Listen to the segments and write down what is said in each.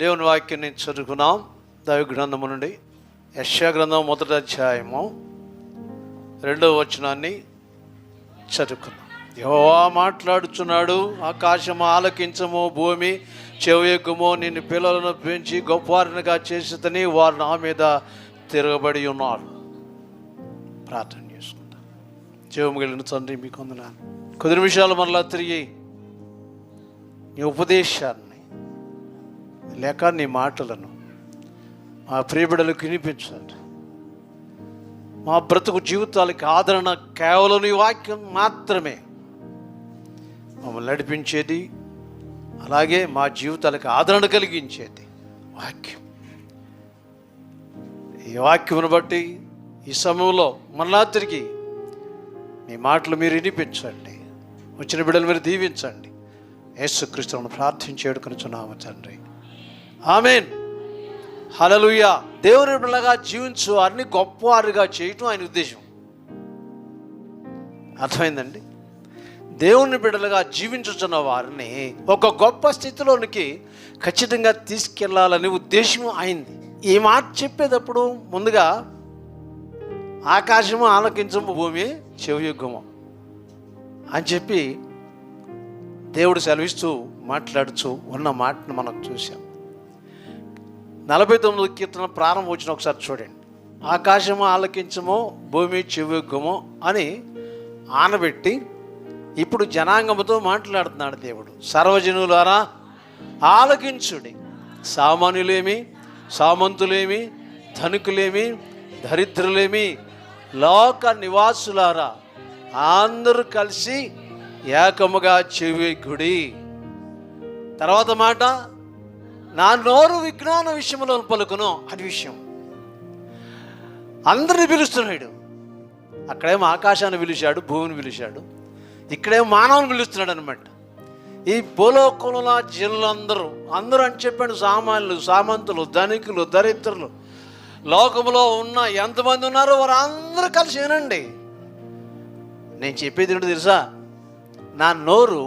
దేవుని వాక్యాన్ని చదువుకున్నాం. దైవ గ్రంథము నుండి యెషయా గ్రంథం 1వ అధ్యాయము 2వ వచనాన్ని చదువుకున్నాం. యెహోవా మాట్లాడుచున్నాడు, ఆకాశము ఆలకించము, భూమి చెవియొగ్గుము, నిన్ను పిల్లలను పెంచి గొప్పవారినిగా చేసేదని వారు నా మీద తిరగబడి ఉన్నారు. ప్రార్థన చేసుకుంటా. జీవము కలిగిన తండ్రి, మీకు వందనాలు. కొద్ది నిమిషాలు మరలా తిరిగి నీ ఉపదేశాన్ని లేక నీ మాటలను మా ప్రియబిడ్డలకు వినిపించండి. మా బ్రతుకు జీవితాలకి ఆదరణ కేవలం నీ వాక్యం మాత్రమే మమ్మల్ని నడిపించేది, అలాగే మా జీవితాలకు ఆదరణ కలిగించేది వాక్యం. ఈ వాక్యమును బట్టి ఈ సమయంలో మరలా తిరిగి మీ మాటలు మీరు వినిపించండి. వచ్చిన బిడ్డలు మీరు దీవించండి. యేసుక్రీస్తును ప్రార్థించి వేడుకొనుచున్నాము తండ్రి, ఆమేన్. హల్లెలూయా. దేవుని బిడ్డలుగా జీవించు వారిని గొప్పవారిగా చేయటం ఆయన ఉద్దేశం. అర్థమైందండి? దేవుని బిడ్డలుగా జీవించుతున్న వారిని ఒక గొప్ప స్థితిలోనికి ఖచ్చితంగా తీసుకెళ్లాలనే ఉద్దేశం అయింది. ఈ మాట చెప్పేటప్పుడు ముందుగా ఆకాశము ఆలకించము, భూమి చెవియొగ్గుము అని చెప్పి దేవుడు సెలవిస్తూ మాట్లాడుతూ ఉన్న మాటను మనం చూసాం. 49వ కీర్తన ప్రారంభం వచ్చిన ఒకసారి చూడండి. ఆకాశము ఆలకించము, భూమి చెవియొగ్గుము అని ఆనబెట్టి ఇప్పుడు జనాంగముతో మాట్లాడుతున్నాడు దేవుడు. సర్వజనులారా ఆలకించుడి, సామాన్యులేమి, సామంతులేమి, ధనికులేమి, దరిద్రులేమి, లోక నివాసులారా అందరూ కలిసి ఏకముగా చెవియొగ్గుడి. తర్వాత మాట, నా నోరు విజ్ఞాన విషయంలో పలుకును అని విషయం. అందరిని పిలుస్తున్నాడు. అక్కడేమో ఆకాశాన్ని పిలిచాడు, భూమిని పిలిచాడు. ఇక్కడేమో మానవుని పిలుస్తున్నాడు అనమాట. ఈ భూలోకంలో జనులందరూ అందరూ అని చెప్పాడు. సామాన్యులు, సామంతులు, ధనికులు, దరిద్రులు, లోకంలో ఉన్న ఎంతమంది ఉన్నారో వారు అందరూ కలిసి వినండి. నేను చెప్పేది ఏంటో తెలుసా? నా నోరు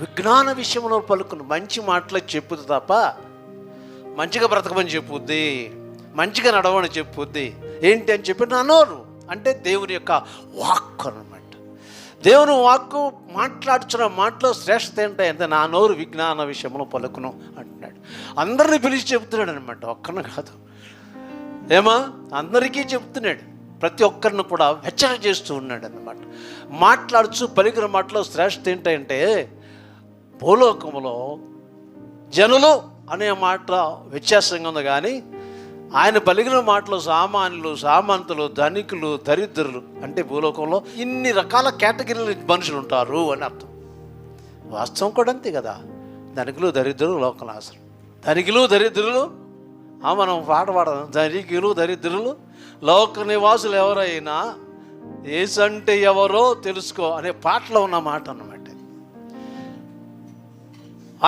విజ్ఞాన విషయంలో పలుకును. మంచి మాటలు చెప్పుద్ది తప్ప మంచిగా బ్రతకమని చెప్పుద్ది, మంచిగా నడవని చెప్పుద్ది. ఏంటి అని చెప్పి నా నోరు అంటే దేవుని యొక్క వాక్కు అనమాట. దేవుని వాక్కు మాట్లాడుచున్న మాటలో శ్రేష్టత ఏంటంటే నా నోరు విజ్ఞాన విషయంలో పలుకును అంటున్నాడు. అందరినీ పిలిచి చెప్తున్నాడు అనమాట, ఒక్కరిని కాదు. ఏమా అందరికీ చెప్తున్నాడు. ప్రతి ఒక్కరిని కూడా హెచ్చరిక చేస్తూ ఉన్నాడు అన్నమాట. మాట్లాడుచు పలికిన మాటలో శ్రేష్టత ఏంటంటే భూలోకంలో జనులు అనే మాట వ్యత్యాసంగా ఉంది, కానీ ఆయన పలికిన మాటలో సామాన్యులు, సామంతులు, ధనికులు, దరిద్రులు అంటే భూలోకంలో ఇన్ని రకాల కేటగిరీలు మనుషులు ఉంటారు అని అర్థం. వాస్తవం కూడా అంతే కదా. ధనికులు, దరిద్రులు, లోకనాశనం. ధనికులు, దరిద్రులు, మనం పాట పాడదాం. ధనికులు, దరిద్రులు, లోక నివాసులు ఎవరైనా యేసు అంటే ఎవరో తెలుసుకో అనే పాటలో ఉన్న మాట అన్నమాట.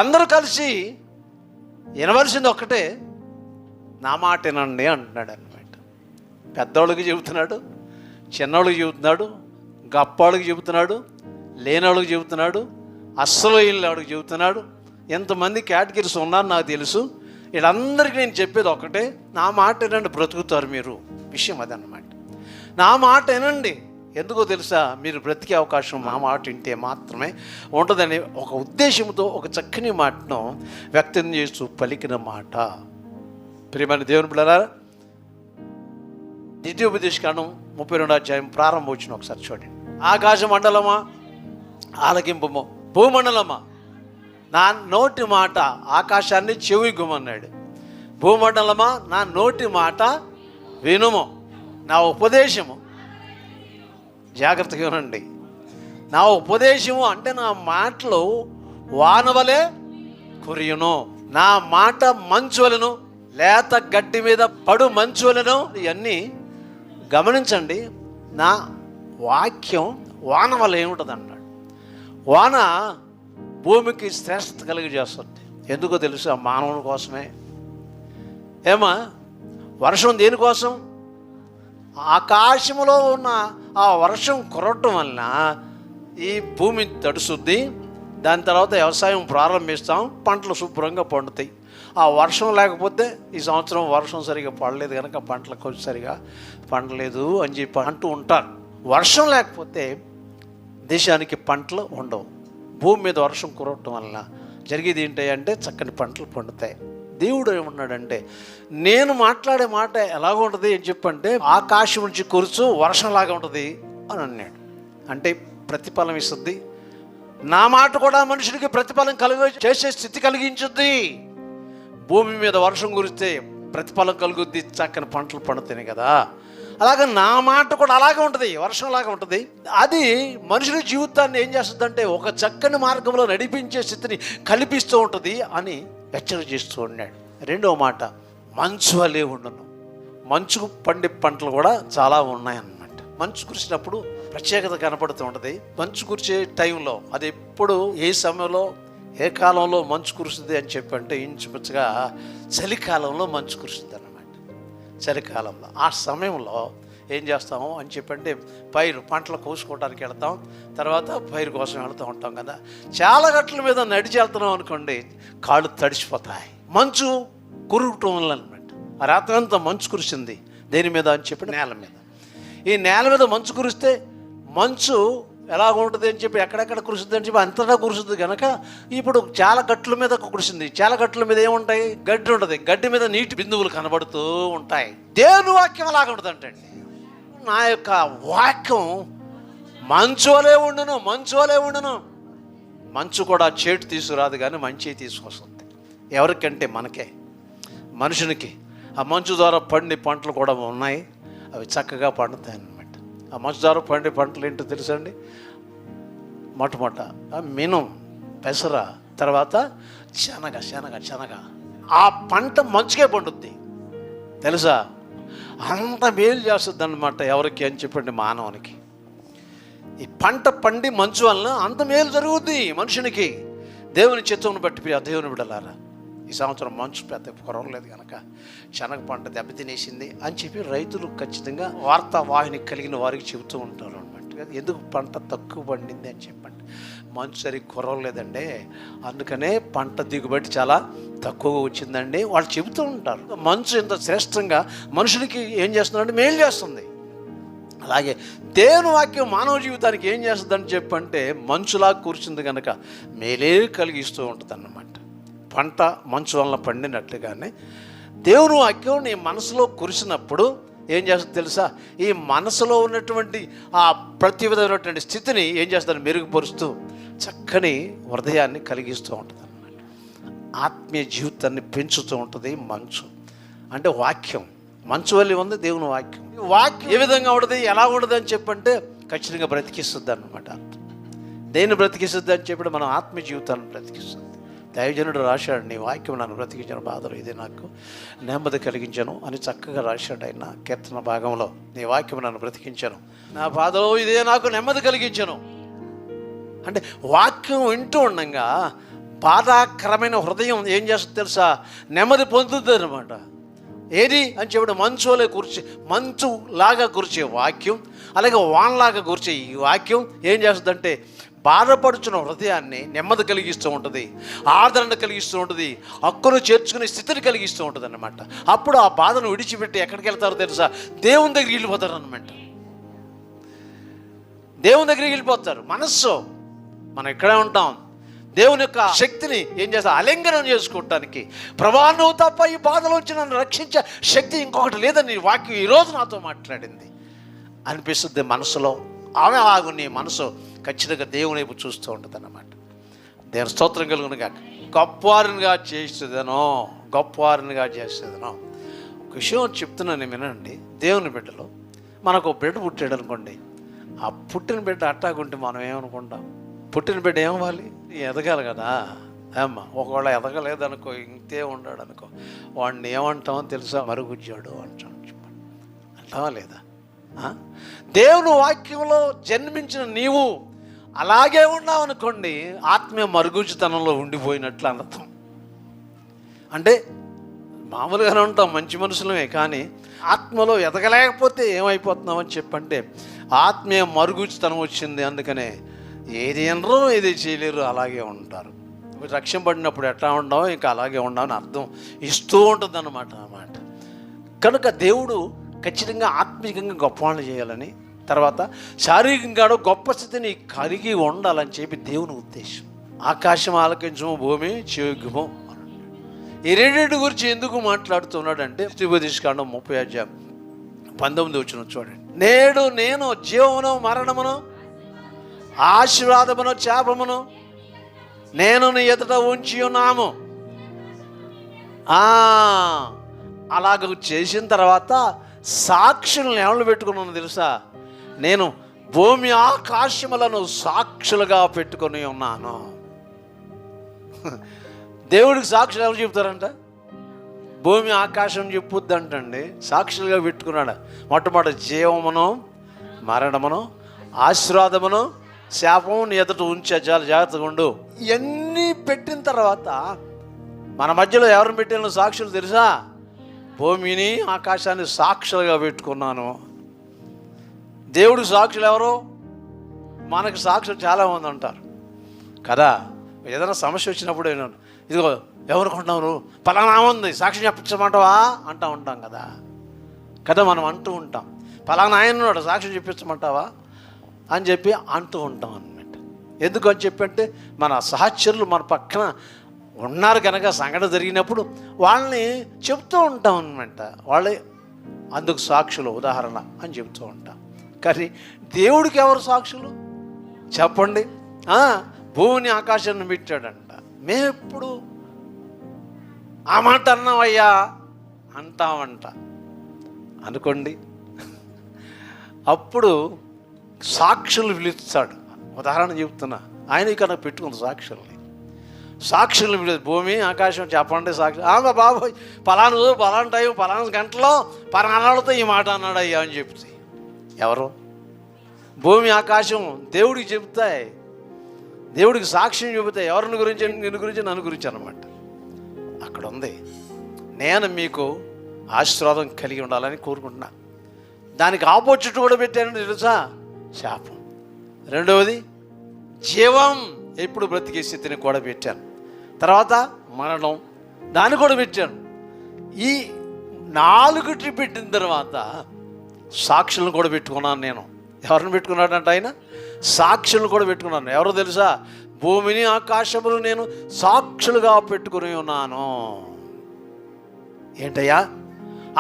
అందరూ కలిసి వినవలసింది ఒక్కటే, నా మాట వినండి అంటున్నాడు అనమాట. పెద్దవాళ్ళకి చెబుతున్నాడు, చిన్నవాళ్ళకి చెబుతున్నాడు, గొప్పవాళ్ళకి చెబుతున్నాడు, లేనివాళ్ళకి చెబుతున్నాడు, అస్సలు వీళ్ళవాడికి చెబుతున్నాడు. ఎంతమంది కేటగిరీస్ ఉన్నారు నాకు తెలుసు. వీళ్ళందరికీ నేను చెప్పేది ఒకటే, నా మాట వినండి, బ్రతుకుతారు మీరు. విషయం అదన్నమాట. నా మాట వినండి. ఎందుకో తెలుసా? మీరు బ్రతికే అవకాశం నా మాట వింటే మాత్రమే ఉంటుందని ఒక ఉద్దేశంతో ఒక చక్కని మాటను వ్యక్తం చేస్తూ పలికిన మాట. ప్రియమైన దేవుని బిడ్డలారా, ద్వితీయోపదేశకాండం 32వ అధ్యాయం ప్రారంభం వచ్చిన ఒకసారి చూడండి. ఆకాశ మండలమా ఆలకింపము, భూమండలమా నా నోటి మాట ఆకాశాన్ని చెవియొగ్గుమన్నాడు. భూమండలమా నా నోటి మాట వినుము, నా ఉపదేశము జాగ్రత్తగా వినండి. నా ఉపదేశము అంటే నా మాటలు వానవలే కురియును, నా మాట మంచు వలెను, లేత గడ్డి మీద పడు మంచు వలెను. ఇవన్నీ గమనించండి. నా వాక్యం వాన వల్ల ఏముంటుంది అన్నాడు. వాన భూమికి శ్రేష్టత కలిగజేస్తుంది. ఎందుకో తెలుసా? మానవుని కోసమే. ఏమా వర్షం దేనికోసం? ఆకాశంలో ఉన్న ఆ వర్షం కురవటం వలన ఈ భూమి తడుస్తుంది. దాని తర్వాత వ్యవసాయం ప్రారంభిస్తాం, పంటలు శుభ్రంగా పండుతాయి. ఆ వర్షం లేకపోతే ఈ సంవత్సరం వర్షం సరిగా పడలేదు కనుక పంటలకు కొంచెం సరిగా పండలేదు అని చెప్పి అంటూ ఉంటారు. వర్షం లేకపోతే దేశానికి పంటలు ఉండవు. భూమి మీద వర్షం కురవటం వలన జరిగేది ఏంటి అంటే చక్కని పంటలు పండుతాయి. దేవుడు ఏమన్నాడంటే, నేను మాట్లాడే మాట ఎలాగ ఉంటుంది అని చెప్పంటే ఆకాశం నుంచి కురుచు వర్షంలాగా ఉంటుంది అని అన్నాడు. అంటే ప్రతిఫలం ఇస్తుంది. నా మాట కూడా మనుషుడికి ప్రతిఫలం చేసే స్థితి కలిగించుద్ది. భూమి మీద వర్షం కురిస్తే ప్రతిఫలం కలుగుద్ది, చక్కని పంటలు పండుతాయి కదా. అలాగే నా మాట కూడా అలాగే ఉంటుంది, వర్షంలాగా ఉంటుంది. అది మనుషుల జీవితాన్ని ఏం చేస్తుందంటే ఒక చక్కని మార్గంలో నడిపించే స్థితిని కల్పిస్తూ ఉంటుంది అని హెచ్చరిక చేస్తూ ఉన్నాడు. రెండవ మాట, మంచు వలె ఉండును. మంచుకు పండే పంటలు కూడా చాలా ఉన్నాయన్నమాట. మంచు కురిసినప్పుడు ప్రత్యేకత కనపడుతూ ఉంటుంది. మంచు కురిసే టైంలో అది ఎప్పుడు ఏ సమయంలో ఏ కాలంలో మంచు కురుస్తుంది అని చెప్పంటే ఇంచుమించుగా చలికాలంలో మంచు కురుస్తుంది అన్నమాట. చలికాలంలో ఆ సమయంలో ఏం చేస్తాము అని చెప్పంటే పంటలు కోసుకోవడానికి వెళ్తాం, తర్వాత పైరు కోసం వెళ్తూ ఉంటాం కదా. చాలా గట్ల మీద నడిచి వెళ్తున్నాం అనుకోండి, కాళ్ళు తడిసిపోతాయి. మంచు కురగటం వల్ల అనమాట. ఆ రాత్రి అంతా మంచు కురిసింది. దేని మీద అని చెప్పి నేల మీద. ఈ నేల మీద మంచు కురిస్తే మంచు ఎలా ఉంటుంది అని చెప్పి ఎక్కడెక్కడ కురుస్తుంది అని చెప్పి అంతటా కురుస్తుంది కనుక ఇప్పుడు చాలా గట్ల మీద కురిసింది. చాలా గట్ల మీద ఏముంటాయి? గడ్డి ఉంటుంది. గడ్డి మీద నీటి బిందువులు కనబడుతూ ఉంటాయి. దేవుని వాక్యం అలాగ ఉంటుంది అంటండి. నా యొక్క వాక్యం మంచు వలె ఉండును, మంచు వలె ఉండును. మంచు కూడా చేటు తీసుకురాదు కానీ మంచి తీసుకొస్తుంది. ఎవరికంటే మనకే, మనుషునికి. ఆ మంచు ద్వారా పండి పంటలు కూడా ఉన్నాయి, అవి చక్కగా పండుతాయి అన్నమాట. ఆ మంచు ద్వారా పండే పంటలు ఏంటో తెలుసండి? మొట్టమొదట మినుం, పెసర, తర్వాత శనగ. ఆ పంట మంచుకే పండుద్ది తెలుసా. అంత మేలు చేస్తుంది అన్నమాట. ఎవరికి అని చెప్పండి? మానవునికి. ఈ పంట పండి మంచు వలన అంత మేలు జరుగుద్ది మనుషునికి. దేవుని చిత్తమును బట్టి దేవుని బిడ్డలారా, ఈ సంవత్సరం మంచు పెద్ద కురవలేదు కనుక శనగ పంట దెబ్బతినేసింది అని చెప్పి రైతులు ఖచ్చితంగా వార్తావాహిని కలిగిన వారికి చెబుతూ ఉంటారు అనమాట. ఎందుకు పంట తక్కువ పండింది అని చెప్పండి. మంచు సరిగ్గా కురవలేదండి, అందుకనే పంట దిగుబడి చాలా తక్కువగా వచ్చిందండి వాళ్ళు చెబుతూ ఉంటారు. మంచు ఇంత శ్రేష్టంగా మనుషులకి ఏం చేస్తుందంటే మేలు చేస్తుంది. అలాగే దేవుని వాక్యం మానవ జీవితానికి ఏం చేస్తుందని చెప్పంటే మంచులా కూర్చుంది కనుక మేలే కలిగిస్తూ ఉంటుంది అన్నమాట. పంట మంచు వలన పండినట్టుగానే దేవుని వాక్యం నీ మనసులో కురిసినప్పుడు ఏం చేస్తుంది తెలుసా? ఈ మనసులో ఉన్నటువంటి ఆ ప్రతి విధమైనటువంటి స్థితిని ఏం చేస్తుంది? మెరుగుపరుస్తూ చక్కని హృదయాన్ని కలిగిస్తూ ఉంటుంది అన్నమాట. ఆత్మీయ జీవితాన్ని పెంచుతూ ఉంటుంది మంచు. అంటే వాక్యం మంచు వల్ల ఉంది దేవుని వాక్యం. వాక్యం ఏ విధంగా ఉంటుంది, ఎలా ఉండదు అని చెప్పంటే ఖచ్చితంగా బ్రతికిస్తుంది అన్నమాట. దేన్ని బ్రతికిస్తుంది అని చెప్పి మనం ఆత్మీయ జీవితాన్ని బ్రతికిస్తుంది. దైవజనుడు రాశాడు, నీ వాక్యం నన్ను బ్రతికించిన బాధలు ఇదే నాకు నెమ్మది కలిగించను అని చక్కగా రాశాడు ఆయన కీర్తన భాగంలో. నీ వాక్యం నన్ను బ్రతికించను, నా బాధలో ఇదే నాకు నెమ్మది కలిగించను. అంటే వాక్యం వింటూ ఉండగా బాధాకరమైన హృదయం ఏం చేస్తుంది తెలుసా? నెమ్మది పొందుతుంది అనమాట. ఏది అని చెప్పి మంచు లాగా కూర్చే వాక్యం, అలాగే వాన్లాగా కూర్చే ఈ వాక్యం ఏం చేస్తుందంటే బాధపడుచున్న హృదయాన్ని నెమ్మది కలిగిస్తూ ఉంటుంది, ఆదరణ కలిగిస్తూ ఉంటుంది, హక్కును చేర్చుకునే స్థితిని కలిగిస్తూ ఉంటుంది అన్నమాట. అప్పుడు ఆ బాధను విడిచిపెట్టి ఎక్కడికి వెళ్తారో తెలుసా? దేవుని దగ్గరికి వెళ్ళిపోతారు అన్నమాట. దేవుని దగ్గరికి వెళ్ళిపోతారు. మనస్సు మనం ఇక్కడే ఉంటాం. దేవుని యొక్క శక్తిని ఏం చేస్తా? ఆలింగనం చేసుకోవటానికి. ప్రభా నువ్వు తప్ప ఈ బాధలో వచ్చి నన్ను రక్షించే శక్తి ఇంకొకటి లేదని వాక్యం ఈరోజు నాతో మాట్లాడింది అనిపిస్తుంది మనసులో. ఆమె ఆగు నీ మనసు ఖచ్చితంగా దేవుని వైపు చూస్తూ ఉంటుంది అన్నమాట. దేవుని స్తోత్రం కలుగునుగా. గొప్పవారినిగా చేసేదనో ఒక విషయం చెప్తున్నాను వినండి. దేవుని బిడ్డలో మనకు బిడ్డ పుట్టాడు అనుకోండి, ఆ పుట్టిన బిడ్డ అట్టాకుంటే మనం ఏమనుకుంటాం? పుట్టిన బిడ్డ ఏమవ్వాలి? ఎదగాలి కదా అమ్మ. ఒకవేళ ఎదగలేదనుకో, ఇంతే ఉన్నాడు అనుకో, వాడిని ఏమంటామో తెలుసా? మరుగుజ్జాడు అంటాం. అంటావా లేదా? దేవుని వాక్యంలో జన్మించిన నీవు అలాగే ఉన్నావు అనుకోండి, ఆత్మీయ మరుగుజ్జుతనంలో ఉండిపోయినట్లు అనర్థం. అంటే మామూలుగానే ఉంటాం, మంచి మనుషులమే, కానీ ఆత్మలో ఎదగలేకపోతే ఏమైపోతున్నామని చెప్పంటే ఆత్మీయ మరుగుజ్జుతనం వచ్చింది. అందుకనే ఏది అనరు, ఏది చేయలేరు, అలాగే ఉంటారు. రక్షింపబడినప్పుడు ఎట్లా ఉన్నామో ఇంకా అలాగే ఉన్నామని అర్థం ఇస్తూ ఉంటుంది అన్నమాట ఆ మాట. కనుక దేవుడు ఖచ్చితంగా ఆత్మీయంగా గొప్ప వాళ్ళు చేయాలని, తర్వాత శారీరకంగా గొప్ప స్థితిని కలిగి ఉండాలని చెప్పి దేవుని ఉద్దేశం. ఆకాశం ఆలకించము, భూమి చెవిగ్గుము. ఈ రెండింటి గురించి ఎందుకు మాట్లాడుతున్నాడంటే ఉపదేశకాండం 30:19 చూడండి. నేడు నేను జీవమును మరణమును ఆశీర్వాదమును శాపమును నేను నీ ఎదుట ఉంచి ఉన్నాము. అలాగ చేసిన తర్వాత సాక్షులను ఎవరు పెట్టుకున్నాను తెలుసా? నేను భూమి ఆకాశములను సాక్షులుగా పెట్టుకొని ఉన్నాను. దేవుడికి సాక్షులు ఎవరు చెప్తారంట? భూమి ఆకాశం చెప్పుద్దంటండి. సాక్షులుగా పెట్టుకున్నాడు. మొట్టమొదటి జీవమును మరణమును ఆశీర్వాదమును శాపము నీ ఎదుట ఉంచే, చాలా జాగ్రత్తగా ఉండు. ఇవన్నీ పెట్టిన తర్వాత మన మధ్యలో ఎవరిని పెట్టిన సాక్షులు తెలుసా? భూమిని ఆకాశాన్ని సాక్షులుగా పెట్టుకున్నాను. దేవుడు సాక్షులు ఎవరు? మనకు సాక్షులు చాలామంది ఉంటారు కదా. ఏదైనా సమస్య వచ్చినప్పుడు ఇదిగో ఎవరుకుంటున్నారు, పలానా ఉంది సాక్షి చెప్పించమంటావా అంటూ ఉంటాం కదా. మనం అంటూ ఉంటాం, పలానా ఆయన ఉన్నాడు సాక్షి చెప్పించమంటావా అని చెప్పి అంటూ ఉంటాం అన్నమాట. ఎందుకు అని చెప్పంటే మన సహచరులు మన పక్కన ఉన్నారు కనుక సంఘటన జరిగినప్పుడు వాళ్ళని చెప్తూ ఉంటాం అన్నమాట. వాళ్ళే అందుకు సాక్షులు, ఉదాహరణ అని చెప్తూ ఉంటాం. కానీ దేవుడికి ఎవరు సాక్షులు చెప్పండి? భూమిని ఆకాశాన్ని పెట్టాడంట. మేమెప్పుడు ఆ మాట అన్నామయ్యా అంటామంట అనుకోండి. అప్పుడు సాక్షులు పిలుస్తాడు. ఉదాహరణ చెప్తున్నా, ఆయన ఇక్కడ పెట్టుకుంది సాక్షులు భూమి ఆకాశం చెప్పండి సాక్షి. బాబోయ్ పలానా రోజు పలానా టైం పలానా గంటలో పలానాలతో ఈ మాట అన్నాడు అయ్యా అని చెప్తే ఎవరు? భూమి ఆకాశం దేవుడికి చెప్తాయి, దేవుడికి సాక్ష్యం చెబుతాయి. ఎవరిని గురించి? నిన్ను గురించి, నన్ను గురించి అన్నమాట. అక్కడ ఉంది, నేను మీకు ఆశీర్వాదం కలిగి ఉండాలని కోరుకుంటున్నా. దానికి ఆపోజిట్ కూడా పెట్టాను తెలుసా? శాపం. రెండవది జీవం, ఎప్పుడు బ్రతికే స్థితిని కూడా పెట్టాను. తర్వాత మరణం, దాన్ని కూడా పెట్టాను. ఈ 4 పెట్టిన తర్వాత సాక్షులను కూడా పెట్టుకున్నాను నేను. ఎవరిని పెట్టుకున్నాడంట ఆయన? సాక్షులను కూడా పెట్టుకున్నాను. ఎవరో తెలుసా? భూమిని ఆకాశములు నేను సాక్షులుగా పెట్టుకుని ఉన్నాను. ఏంటయ్యా?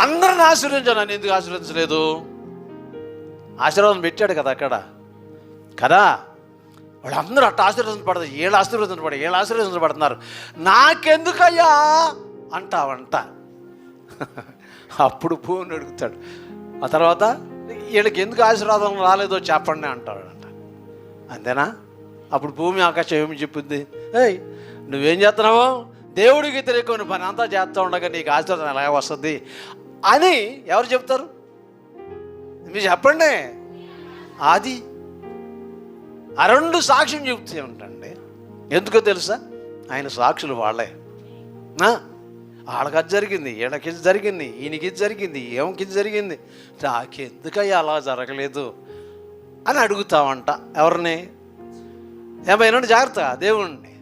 అందరిని ఆశీర్వదించాను. నన్ను ఎందుకు ఆశీర్వదించలేదు? ఆశీర్వాదం పెట్టాడు కదా అక్కడ కదా. వాళ్ళందరూ అట్ట ఆశీర్వదించబడతారు, వీళ్ళు ఆశీర్వదించబడుతున్నారు, నాకెందుకయ్యా అంటావంట. అప్పుడు భూమిని అడుగుతాడు. ఆ తర్వాత వీళ్ళకి ఎందుకు ఆశీర్వాదం రాలేదో చెప్పండి అంటాడంట. అంతేనా? అప్పుడు భూమి ఆకాశం ఏమి చెప్పింది? ఏయ్ నువ్వేం చేస్తున్నావు? దేవుడికి వ్యతిరేకమైన పని అంతా చేస్తూ ఉండగా నీకు ఆశీర్వాదం ఎలాగ వస్తుంది అని ఎవరు చెప్తారు? మీరు చెప్పండి. అది ఆ 2 సాక్ష్యం చెప్తూ ఉంటాండి. ఎందుకో తెలుసా? ఆయన సాక్షులు వాళ్ళే. వాళ్ళకి అది జరిగింది, ఈయనకి ఇది జరిగింది, ఈయనకి ఇది జరిగింది, ఏమకి ఇది జరిగింది, నాకెందుకయ్యా అలా జరగలేదు అని అడుగుతామంట. ఎవరిని? ఏమైనా జాగ్రత్త దేవుణ్ణి.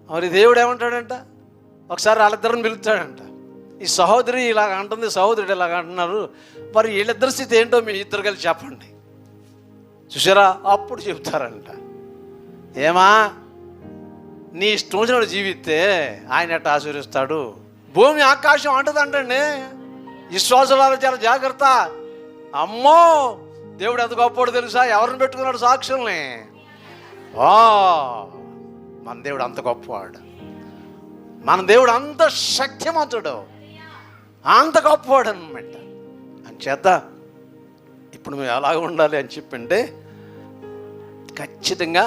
మరి దేవుడు ఏమంటాడంట? ఒకసారి వాళ్ళిద్దరిని పిలుస్తాడంట. ఈ సహోదరి ఇలాగ అంటుంది, సహోదరుడు ఇలాగ అంటున్నారు, మరి వీళ్ళిద్దరి స్థితి ఏంటో మీ ఇద్దరు కలిసి చెప్పండి. చూసారా? అప్పుడు చెప్తారంట, ఏమా నీ ఇష్టం వచ్చినప్పుడు జీవిస్తే ఆయన ఎట్ట ఆశీర్వదిస్తాడు? భూమి ఆకాశం అంటదంటండి. విశ్వాసాలు చాలా జాగ్రత్త. అమ్మో దేవుడు ఎంత గొప్పవాడు తెలుసా? ఎవరిని పెట్టుకున్నాడు సాక్షుల్ని? మన దేవుడు అంత గొప్పవాడు, మన దేవుడు అంత శక్తిమంతుడు, అంత గొప్పవాడు అన్నమాట. అంచేత ఇప్పుడు మేము ఎలాగ ఉండాలి అని చెప్పంటే, ఖచ్చితంగా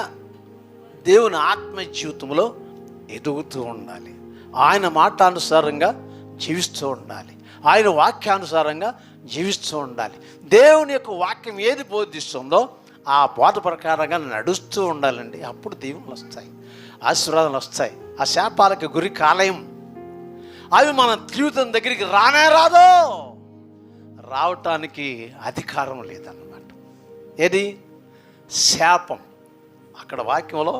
దేవుని ఆత్మ జీవితంలో ఎదుగుతూ ఉండాలి. ఆయన మాటానుసారంగా జీవిస్తూ ఉండాలి. ఆయన వాక్యానుసారంగా జీవిస్తూ ఉండాలి. దేవుని యొక్క వాక్యం ఏది బోధిస్తుందో ఆ బోధ ప్రకారంగా నడుస్తూ ఉండాలండి. అప్పుడు దీవెనలు వస్తాయి, ఆశీర్వాదాలు వస్తాయి. ఆ శాపాలకు గురి కాలేం. అవి మన జీవితం దగ్గరికి రానే రాదు, రావటానికి అధికారం లేదన్నమాట. ఏది? శాపం. అక్కడ వాక్యంలో,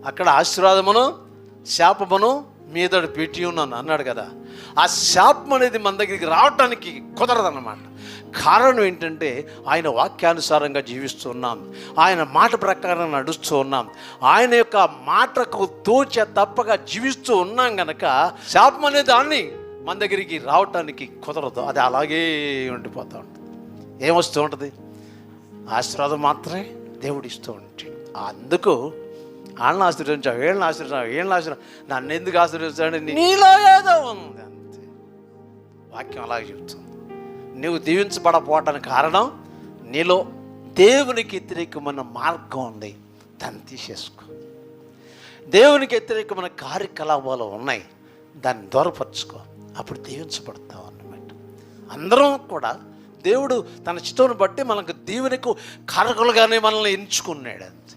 అక్కడ ఆశీర్వాదమును శాపమును మీదడు పెట్టి ఉన్నాను అన్నాడు కదా. ఆ శాపం అనేది మన దగ్గరికి రావటానికి కుదరదన్నమాట. కారణం ఏంటంటే ఆయన వాక్యానుసారంగా జీవిస్తూ ఉన్నాం, ఆయన మాట ప్రకారం నడుస్తూ ఉన్నాం, ఆయన యొక్క మాటకు తోచ తప్పగా జీవిస్తూ ఉన్నాం కనుక శాపం అనే దాన్ని మన దగ్గరికి రావటానికి కుదరదు. అది అలాగే ఉండిపోతూ ఉంటుంది. ఏమొస్తూ ఉంటుంది? ఆశీర్వాదం మాత్రమే దేవుడు ఇస్తూ ఉంటాడు. అందుకు వాళ్ళని ఆశీర్వదించావు, వీళ్ళని ఆశీర్వదించావు, నన్ను ఎందుకు ఆశీర్వదించాడు? నీలో ఏదో ఉంది అంతే. వాక్యం అలాగే చెబుతుంది. నువ్వు దీవించబడపోవటానికి కారణం నీలో దేవునికి వ్యతిరేకమైన మార్గం ఉంది, దాన్ని తీసేసుకో. దేవునికి వ్యతిరేకమైన కార్యకలాపాలు ఉన్నాయి, దాన్ని దూరపరచుకో. అప్పుడు దీవించబడతావు అన్నమాట. అందరం కూడా దేవుడు తన చిత్తాన్ని బట్టి మనకు దీవెనకు కారకులుగానే మనల్ని ఎంచుకున్నాడు అంతే.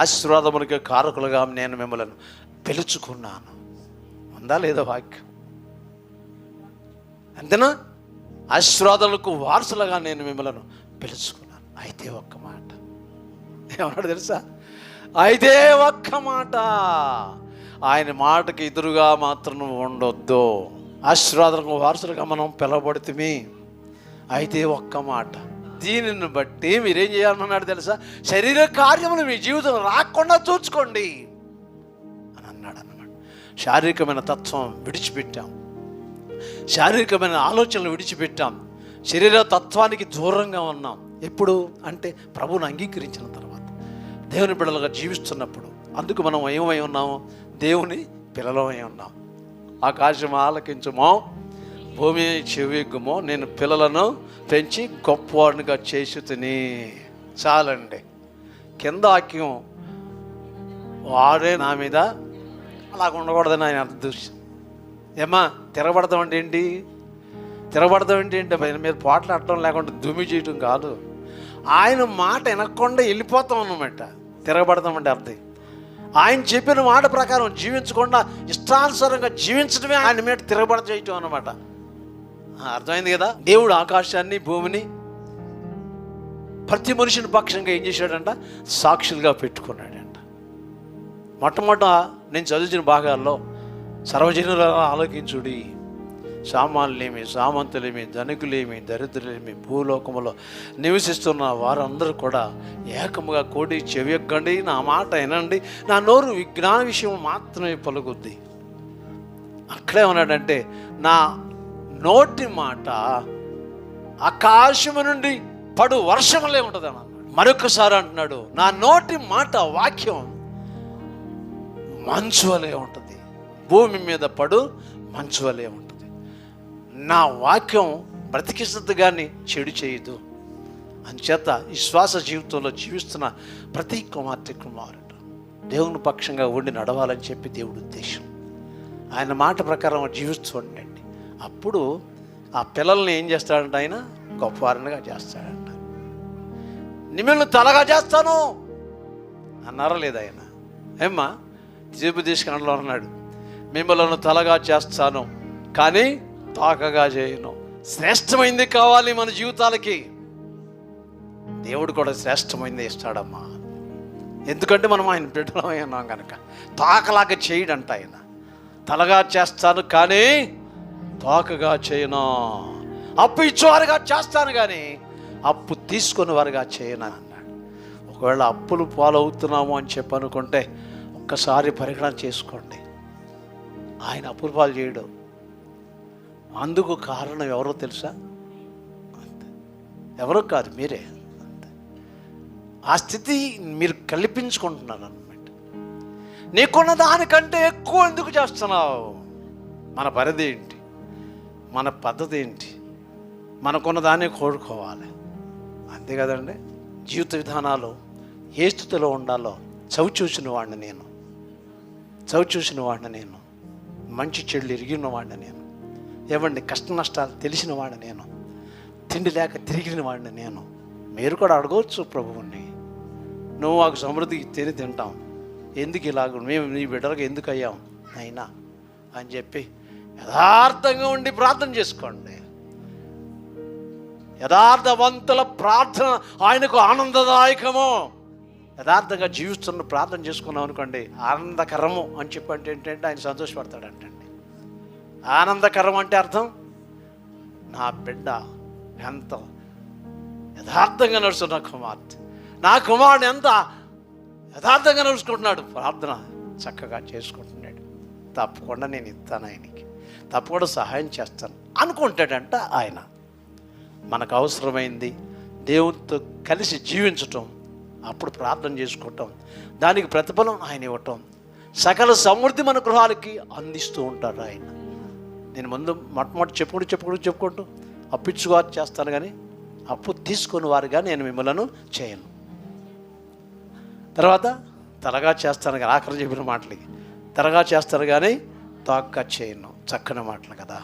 ఆశీర్వాదమునికి కారకులుగా నేను మిమ్మల్ని పిలుచుకున్నాను. ఉందా లేదా వాక్యం? అంతేనా? ఆశీర్వాదాలకు వారసులుగా నేను మిమ్మల్ని పిలుచుకున్నాను. అయితే ఒక్క మాట ఏమన్నాడు తెలుసా? అయితే ఒక్క మాట, ఆయన మాటకి ఎదురుగా మాత్రం ఉండొద్దు. ఆశీర్వాదాలకు వారసులుగా మనం పిలవబడుతుంది. అయితే ఒక్క మాట, దీనిని బట్టి మీరేం చేయాలన్నాడు తెలుసా? శరీర కార్యములు మీ జీవితం రాకుండా చూసుకోండి అని అన్నాడు అన్నమాట. శారీరకమైన తత్వం విడిచిపెట్టాం, శారీరకమైన ఆలోచనలు విడిచిపెట్టాం, శరీర తత్వానికి దూరంగా ఉన్నాం. ఎప్పుడు అంటే ప్రభువును అంగీకరించిన తర్వాత, దేవుని బిడ్డలుగా జీవిస్తున్నప్పుడు. అందుకు మనం ఏమై ఉన్నాము? దేవుని పిల్లలమై ఉన్నాం. ఆకాశం ఆలకించుమో, భూమి చెవిగుమో, నేను పిల్లలను పెంచి గొప్పవాడినిగా చేసి తిని. చాలండి. కింద వాక్యం వాడే నా మీద అలాగ ఉండకూడదని ఆయన అదృశ్యం. ఏమా తిరగబడతాం అంటే ఏంటి? తిరగబడతాం అంటే ఏంటి? మీరు పోట్లాడటం లేకుండా దుమ్మి చేయటం కాదు. ఆయన మాట వినకుండా వెళ్ళిపోతాం అన్నమాట. తిరగబడతామంటే అర్థం ఆయన చెప్పిన మాట ప్రకారం జీవించకుండా ఇష్టానుసారంగా జీవించడమే ఆయన మీద తిరగబడ చేయటం అన్నమాట. అర్థమైంది కదా? దేవుడు ఆకాశాన్ని భూమిని ప్రతి మనిషిని పక్షంగా ఏం చేశాడంట? సాక్షులుగా పెట్టుకున్నాడంట. మొట్టమొదట నేను చదివిన భాగాల్లో సర్వజనుల ఆలోకించుడి, సామాన్యులేమి, సామంతులేమి, ధనికులేమి, దరిద్రులేమి, భూలోకములో నివసిస్తున్న వారందరూ కూడా ఏకముగా కూడి చెవియొక్కండి, నా మాట వినండి, నా నోరు విజ్ఞాన విషయం మాత్రమే పలుకుద్ది. అక్కడే ఉన్నాడంటే నా నోటి మాట ఆకాశము నుండి పడు వర్షములే ఉంటుంది అని అన్నాడు. మరొకసారి అంటున్నాడు, నా నోటి మాట వాక్యం మంచు వలె ఉంటుంది, భూమి మీద పడు మంచు వలె ఉంటుంది. నా వాక్యం బ్రతికిస్తుంది కానీ చెడు చేయదు. అంచేత ఈ శ్వాస జీవితంలో జీవిస్తున్న ప్రతి కుమార్తె కుమారుడు దేవుని పక్షంగా ఉండి నడవాలని చెప్పి దేవుడి ఉద్దేశం. ఆయన మాట ప్రకారం జీవిస్తూ ఉండండి. అప్పుడు ఆ పిల్లల్ని ఏం చేస్తాడంట? ఆయన గొప్పవారినిగా చేస్తాడంట. నిమిల్ని తలగా చేస్తాను అన్నారా లేదా ఆయన? ఏమ్మా ద్విపదేశకాండలో అన్నాడు, మిమ్మల్ని తలగా చేస్తాను కానీ తాకగా చేయను. శ్రేష్టమైంది కావాలి మన జీవితాలకి. దేవుడు కూడా శ్రేష్టమైంది ఇస్తాడమ్మా. ఎందుకంటే మనం ఆయన బిడ్డలమై ఉన్నాం కనుక. తాకలాగా చేయడంట ఆయన. తలగా చేస్తాను కానీ తాకగా చేయను. అప్పు ఇచ్చేవారుగా చేస్తాను కానీ అప్పు తీసుకుని వారుగా చేయను అన్నాడు. ఒకవేళ అప్పులు పాలవుతున్నాము అని చెప్పి అనుకుంటే ఒక్కసారి పరిగణన చేసుకోండి. ఆయన అప్పులు పాలు చేయడు. అందుకు కారణం ఎవరో తెలుసా? అంతే, ఎవరో కాదు, మీరే. అంతే. ఆ స్థితి మీరు కల్పించుకుంటున్నారు అన్నమాట. నీకున్న దానికంటే ఎక్కువ ఎందుకు చేస్తున్నావు? మన పరిధి ఏంటి? మన పద్ధతి ఏంటి? మనకున్న దాన్ని కోరుకోవాలి. అంతే కదండి. జీవిత విధానాలు ఏ స్థితిలో ఉండాలో చవిచూసిన వాడిని నేను, చవిచూసిన వాడిని నేను, మంచి చెడులు ఎరిగిన వాడిని నేను, ఏమండి కష్ట నష్టాలు తెలిసిన వాడిని నేను, తిండి లేక తిరిగిన వాడిని నేను. మీరు కూడా అడగవచ్చు ప్రభువుని, నువ్వు మాకు సమృద్ధికి తిని తింటాం, ఎందుకు ఇలాగ మేము నీ బిడ్డలకు ఎందుకు అయ్యాం అయినా అని చెప్పి యథార్థంగా ఉండి ప్రార్థన చేసుకోండి. యథార్థవంతుల ప్రార్థన ఆయనకు ఆనందదాయకము. యథార్థంగా జీవిస్తున్న ప్రార్థన చేసుకున్నాం అనుకోండి, ఆనందకరము అని చెప్పంటే ఏంటంటే ఆయన సంతోషపడతాడంటండి. ఆనందకరం అంటే అర్థం, నా బిడ్డ ఎంత యథార్థంగా నడుస్తున్న కుమార్తె, నా కుమారుడు ఎంత యథార్థంగా నడుచుకుంటున్నాడు, ప్రార్థన చక్కగా చేసుకుంటున్నాడు, తప్పకుండా నేను ఇస్తాను, ఆయనకి తప్పకుండా సహాయం చేస్తాను అనుకుంటాడంట ఆయన. మనకు అవసరమైంది దేవునితో కలిసి జీవించటం, అప్పుడు ప్రార్థన చేసుకోవటం, దానికి ప్రతిఫలం ఆయన ఇవ్వటం, సకల సమృద్ధి మన గృహాలకి అందిస్తూ ఉంటాడు ఆయన. నేను ముందు మొట్టమొదటి చెప్పుకుంటూ అప్పిచ్చువారు చేస్తాను, కానీ అప్పు తీసుకుని వారుగా నేను మిమ్మల్ని చేయను. తర్వాత తరగా చేస్తాను, కానీ ఆఖరి చెప్పిన మాటలకి తరగా చేస్తాను కానీ తాగ్గా చేయను. చక్కని మాటలు కదా.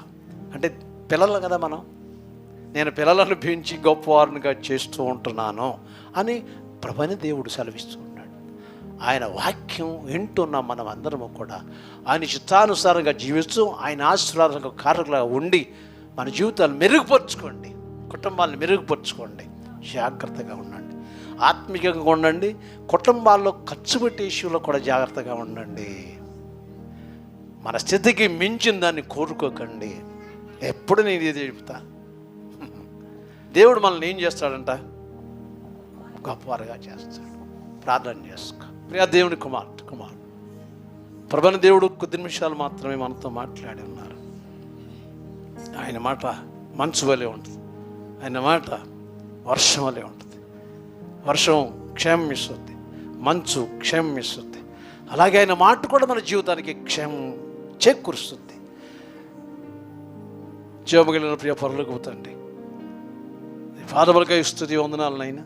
అంటే పిల్లలు కదా మనం, నేను పిల్లలను పెంచి గొప్పవారినిగా చేస్తూ ఉంటున్నాను అని ప్రభువైన దేవుడు సెలవిస్తూ ఉన్నాడు. ఆయన వాక్యం వింటున్న మనం అందరము కూడా ఆయన చిత్తానుసారంగా జీవిస్తూ ఆయన ఆశీర్వాదంగా కారకులుగా ఉండి మన జీవితాలు మెరుగుపరుచుకోండి, కుటుంబాలను మెరుగుపరుచుకోండి, జాగ్రత్తగా ఉండండి, ఆత్మీయంగా ఉండండి, కుటుంబాల్లో ఖర్చు పెట్టే విషయంలో కూడా జాగ్రత్తగా ఉండండి. మన స్థితికి మించిన దాన్ని కోరుకోకండి. ఎప్పుడు నేను ఇది చెప్తా, దేవుడు మనల్ని ఏం చేస్తాడంట, గొప్పవారుగా చేస్తాడు. ప్రార్థన చేసుకో ప్రియా దేవుని కుమార్ ప్రభువైన దేవుడు కొద్ది నిమిషాలు మాత్రమే మనతో మాట్లాడి ఉన్నారు. ఆయన మాట మంచు వలె ఉంటుంది, ఆయన మాట వర్షం వలె ఉంటుంది. వర్షం క్షేమం ఇస్తుంది, మంచు క్షేమం ఇస్తుంది. అలాగే ఆయన మాట కూడా మన జీవితానికి క్షేమం చేకూరుస్తుంది. జీవమగిలిన ప్రియ పరలోకపు తండ్రి, పాదములకై స్తుతి వందనాలు నాయన.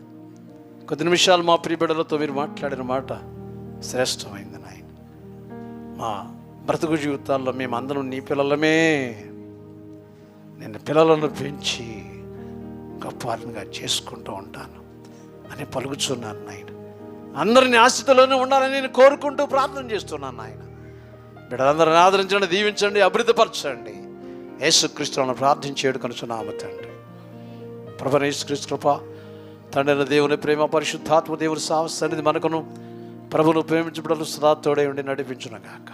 కొద్ది నిమిషాలు మా ప్రియ బిడ్డలతో మీరు మాట్లాడిన మాట శ్రేష్టమైంది నాయన. మా బ్రతుకు జీవితాల్లో మేమందరం నీ పిల్లలమే, నేను పిల్లలను పెంచి గొప్పవారిగా చేసుకుంటూ ఉంటాను అని పలుకుతున్నాను నాయన. అందరినీ ఆస్థితిలోనే ఉండాలని నేను కోరుకుంటూ ప్రార్థన చేస్తున్నాను నాయన. బిడ్డలందరిని ఆదరించండి, దీవించండి, అభివృద్ధిపరచండి. యేసుక్రీస్తును ప్రార్థించి వేడుకొనుచున్నాము తండ్రి. ప్రభువైన యేసుక్రీస్తు కృప, తండ్రి దేవుని ప్రేమ, పరిశుద్ధాత్మ దేవుని సన్నిధి మనకును ప్రభువును ప్రేమించబడలు సదా తోడే ఉండి నడిపించునుగాక.